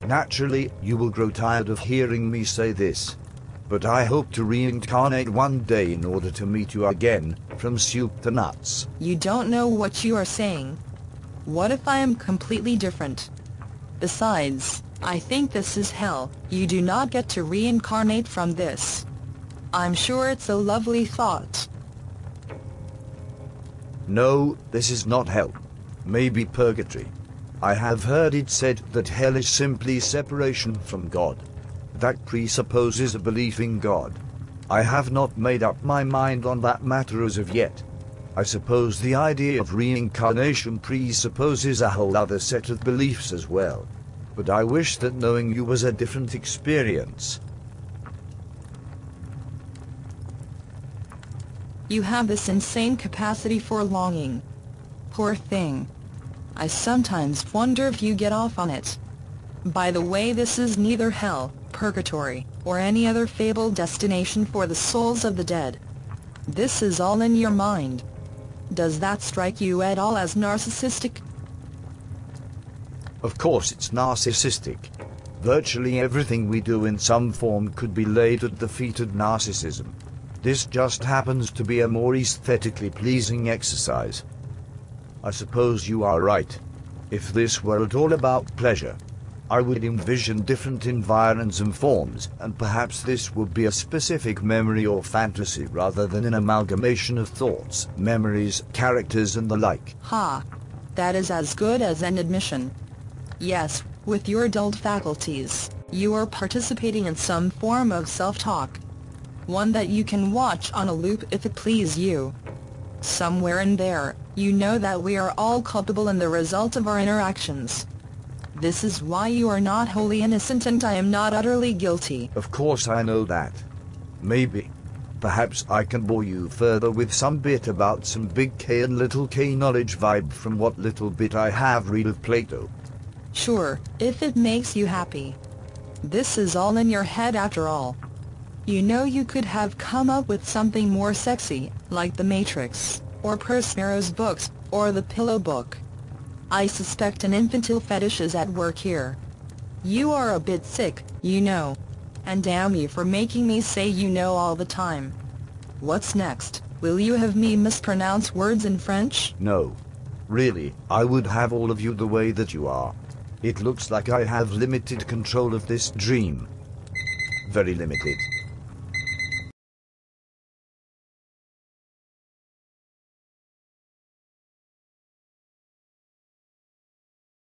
Naturally, you will grow tired of hearing me say this. But I hope to reincarnate one day in order to meet you again, from soup to nuts. You don't know what you are saying. What if I am completely different? Besides, I think this is hell. You do not get to reincarnate from this. I'm sure it's a lovely thought. No, this is not hell. Maybe purgatory. I have heard it said that hell is simply separation from God. That presupposes a belief in God. I have not made up my mind on that matter as of yet. I suppose the idea of reincarnation presupposes a whole other set of beliefs as well. But I wish that knowing you was a different experience. You have this insane capacity for longing. Poor thing. I sometimes wonder if you get off on it. By the way, this is neither hell, purgatory, or any other fabled destination for the souls of the dead. This is all in your mind. Does that strike you at all as narcissistic? Of course it's narcissistic. Virtually everything we do in some form could be laid at the feet of narcissism. This just happens to be a more aesthetically pleasing exercise. I suppose you are right. If this were at all about pleasure, I would envision different environs and forms, and perhaps this would be a specific memory or fantasy rather than an amalgamation of thoughts, memories, characters and the like. Ha! That is as good as an admission. Yes, with your dulled faculties, you are participating in some form of self-talk. One that you can watch on a loop if it please you. Somewhere in there, you know that we are all culpable in the result of our interactions. This is why you are not wholly innocent and I am not utterly guilty. Of course I know that. Maybe. Perhaps I can bore you further with some bit about some big K and little k knowledge vibe from what little bit I have read of Plato. Sure, if it makes you happy. This is all in your head after all. You know you could have come up with something more sexy, like The Matrix, or Prospero's books, or The Pillow Book. I suspect an infantile fetish is at work here. You are a bit sick, you know. And damn you for making me say you know all the time. What's next? Will you have me mispronounce words in French? No. Really, I would have all of you the way that you are. It looks like I have limited control of this dream. Very limited.